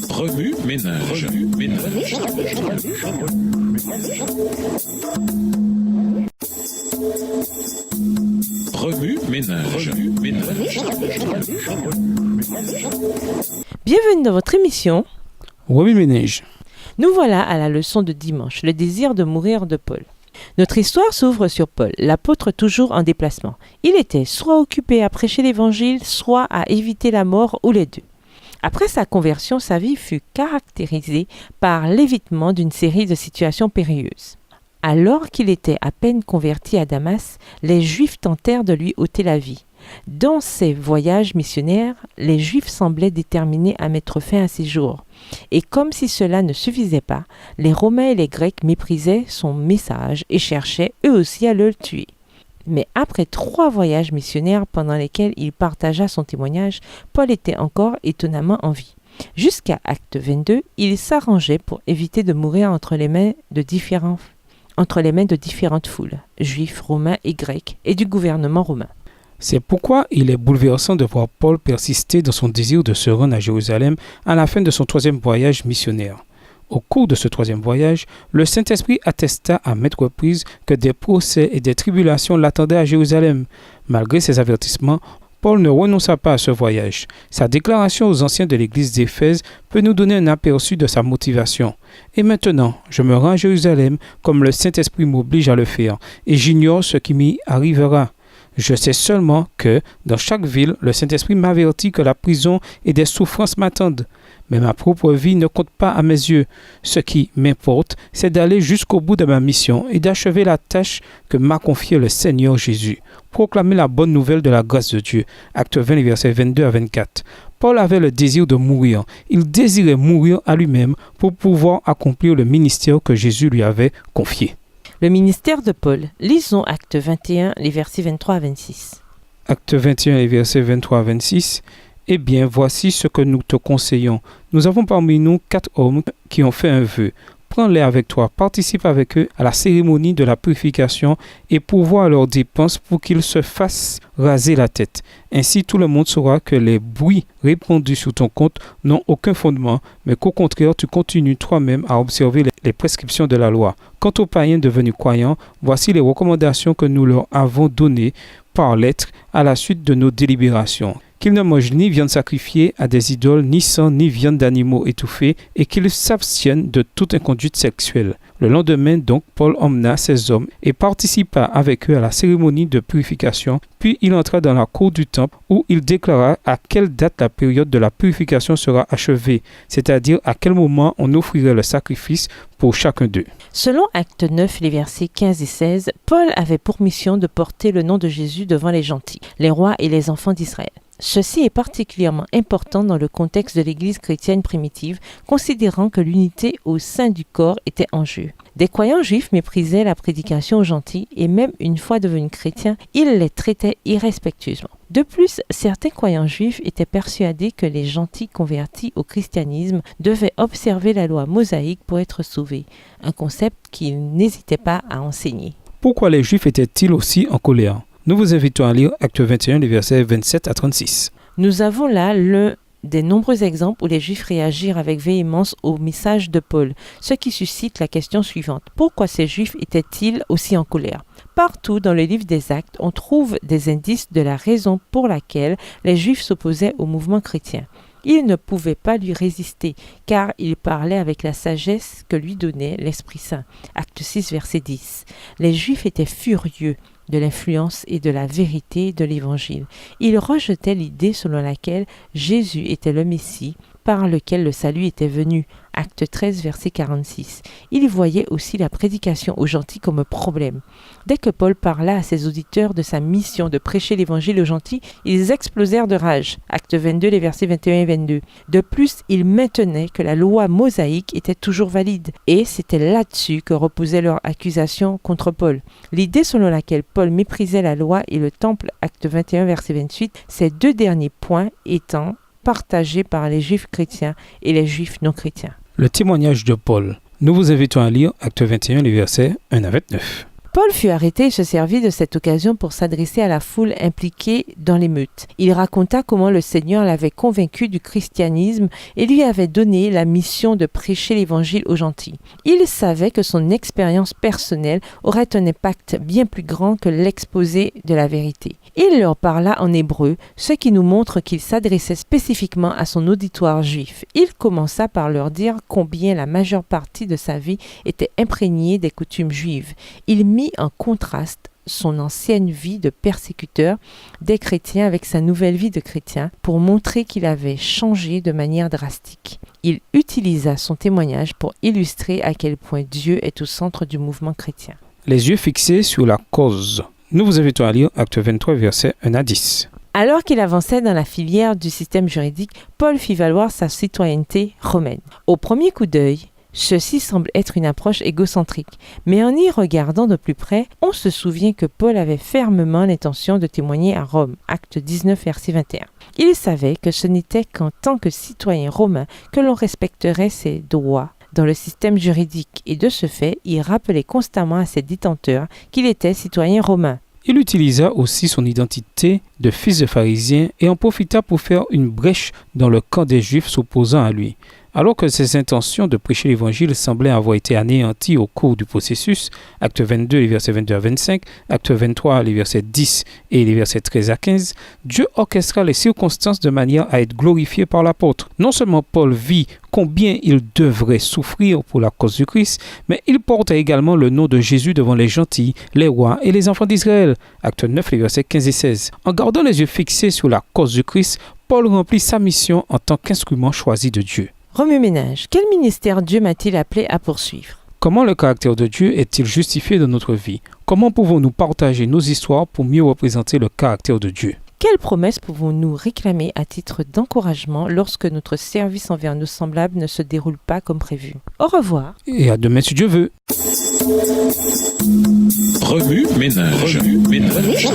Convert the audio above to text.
Remue ménage. Remue ménage. Bienvenue dans votre émission Remue ménage. Nous voilà à la leçon de dimanche, le désir de mourir de Paul. Notre histoire s'ouvre sur Paul, l'apôtre toujours en déplacement. Il était soit occupé à prêcher l'évangile, soit à éviter la mort ou les deux. Après sa conversion, sa vie fut caractérisée par l'évitement d'une série de situations périlleuses. Alors qu'il était à peine converti à Damas, les Juifs tentèrent de lui ôter la vie. Dans ses voyages missionnaires, les Juifs semblaient déterminés à mettre fin à ses jours. Et comme si cela ne suffisait pas, les Romains et les Grecs méprisaient son message et cherchaient eux aussi à le tuer. Mais après 3 voyages missionnaires pendant lesquels il partagea son témoignage, Paul était encore étonnamment en vie. Jusqu'à Acte 22, il s'arrangeait pour éviter de mourir entre les mains de différentes foules, juifs, romains et grecs, et du gouvernement romain. C'est pourquoi il est bouleversant de voir Paul persister dans son désir de se rendre à Jérusalem à la fin de son 3e voyage missionnaire. Au cours de ce 3e voyage, le Saint-Esprit attesta à maintes reprises que des procès et des tribulations l'attendaient à Jérusalem. Malgré ces avertissements, Paul ne renonça pas à ce voyage. Sa déclaration aux anciens de l'église d'Éphèse peut nous donner un aperçu de sa motivation. « Et maintenant, je me rends à Jérusalem comme le Saint-Esprit m'oblige à le faire, et j'ignore ce qui m'y arrivera. Je sais seulement que, dans chaque ville, le Saint-Esprit m'avertit que la prison et des souffrances m'attendent. Mais ma propre vie ne compte pas à mes yeux. Ce qui m'importe, c'est d'aller jusqu'au bout de ma mission et d'achever la tâche que m'a confiée le Seigneur Jésus. Proclamer la bonne nouvelle de la grâce de Dieu. » Acte 20, les versets 22 à 24. Paul avait le désir de mourir. Il désirait mourir à lui-même pour pouvoir accomplir le ministère que Jésus lui avait confié. Le ministère de Paul. Lisons Acte 21, les versets 23 à 26. Acte 21, les versets 23 à 26. Eh bien, voici ce que nous te conseillons. Nous avons parmi nous 4 hommes qui ont fait un vœu. Prends-les avec toi, participe avec eux à la cérémonie de la purification et pourvois à leurs dépenses pour qu'ils se fassent raser la tête. Ainsi, tout le monde saura que les bruits répandus sur ton compte n'ont aucun fondement, mais qu'au contraire, tu continues toi-même à observer les prescriptions de la loi. Quant aux païens devenus croyants, voici les recommandations que nous leur avons données par lettre à la suite de nos délibérations. Qu'ils ne mangent ni viande sacrifiée à des idoles, ni sang, ni viande d'animaux étouffés, et qu'ils s'abstiennent de toute inconduite sexuelle. Le lendemain, donc, Paul emmena ces hommes et participa avec eux à la cérémonie de purification, puis il entra dans la cour du temple où il déclara à quelle date la période de la purification sera achevée, c'est-à-dire à quel moment on offrirait le sacrifice pour chacun d'eux. Selon Acte 9, les versets 15 et 16, Paul avait pour mission de porter le nom de Jésus devant les gentils, les rois et les enfants d'Israël. Ceci est particulièrement important dans le contexte de l'Église chrétienne primitive, considérant que l'unité au sein du corps était en jeu. Des croyants juifs méprisaient la prédication aux gentils et même une fois devenus chrétiens, ils les traitaient irrespectueusement. De plus, certains croyants juifs étaient persuadés que les gentils convertis au christianisme devaient observer la loi mosaïque pour être sauvés, un concept qu'ils n'hésitaient pas à enseigner. Pourquoi les Juifs étaient-ils aussi en colère ? Nous vous invitons à lire Acte 21, les versets 27 à 36. Nous avons là l'un des nombreux exemples où les Juifs réagirent avec véhémence au message de Paul, ce qui suscite la question suivante. Pourquoi ces Juifs étaient-ils aussi en colère ? Partout dans le livre des Actes, on trouve des indices de la raison pour laquelle les Juifs s'opposaient au mouvement chrétien. Ils ne pouvaient pas lui résister, car il parlait avec la sagesse que lui donnait l'Esprit Saint. Acte 6, verset 10. Les Juifs étaient furieux de l'influence et de la vérité de l'Évangile. Ils rejetaient l'idée selon laquelle Jésus était le Messie, par lequel le salut était venu. Acte 13, verset 46. Ils voyaient aussi la prédication aux gentils comme un problème. Dès que Paul parla à ses auditeurs de sa mission de prêcher l'évangile aux gentils, ils explosèrent de rage. Acte 22, les versets 21 et 22. De plus, ils maintenaient que la loi mosaïque était toujours valide. Et c'était là-dessus que reposait leur accusation contre Paul. L'idée selon laquelle Paul méprisait la loi et le temple, Acte 21, verset 28, ces deux derniers points étant partagés par les juifs chrétiens et les juifs non chrétiens. Le témoignage de Paul. Nous vous invitons à lire Acte 21, les versets 1 à 29. Paul fut arrêté et se servit de cette occasion pour s'adresser à la foule impliquée dans l'émeute. Il raconta comment le Seigneur l'avait convaincu du christianisme et lui avait donné la mission de prêcher l'évangile aux gentils. Il savait que son expérience personnelle aurait un impact bien plus grand que l'exposé de la vérité. Il leur parla en hébreu, ce qui nous montre qu'il s'adressait spécifiquement à son auditoire juif. Il commença par leur dire combien la majeure partie de sa vie était imprégnée des coutumes juives. Il mit en contraste son ancienne vie de persécuteur des chrétiens avec sa nouvelle vie de chrétien pour montrer qu'il avait changé de manière drastique. Il utilisa son témoignage pour illustrer à quel point Dieu est au centre du mouvement chrétien. Les yeux fixés sur la cause. Nous vous invitons à lire Acte 23, versets 1 à 10. Alors qu'il avançait dans la filière du système juridique, Paul fit valoir sa citoyenneté romaine. Au premier coup d'œil, ceci semble être une approche égocentrique, mais en y regardant de plus près, on se souvient que Paul avait fermement l'intention de témoigner à Rome, Acte 19, verset 21. Il savait que ce n'était qu'en tant que citoyen romain que l'on respecterait ses droits dans le système juridique, et de ce fait, il rappelait constamment à ses détenteurs qu'il était citoyen romain. Il utilisa aussi son identité de fils de pharisien et en profita pour faire une brèche dans le camp des Juifs s'opposant à lui. Alors que ses intentions de prêcher l'évangile semblaient avoir été anéanties au cours du processus, acte 22, les versets 22 à 25, acte 23, les versets 10 et les versets 13 à 15, Dieu orchestra les circonstances de manière à être glorifié par l'apôtre. Non seulement Paul vit combien il devrait souffrir pour la cause du Christ, mais il porte également le nom de Jésus devant les gentils, les rois et les enfants d'Israël. Acte 9, les versets 15 et 16. En gardant les yeux fixés sur la cause du Christ, Paul remplit sa mission en tant qu'instrument choisi de Dieu. Remue-ménage, quel ministère Dieu m'a-t-il appelé à poursuivre? Comment le caractère de Dieu est-il justifié dans notre vie? Comment pouvons-nous partager nos histoires pour mieux représenter le caractère de Dieu? Quelles promesses pouvons-nous réclamer à titre d'encouragement lorsque notre service envers nos semblables ne se déroule pas comme prévu? Au revoir. Et à demain si Dieu veut. Remue ménage. Remue ménage.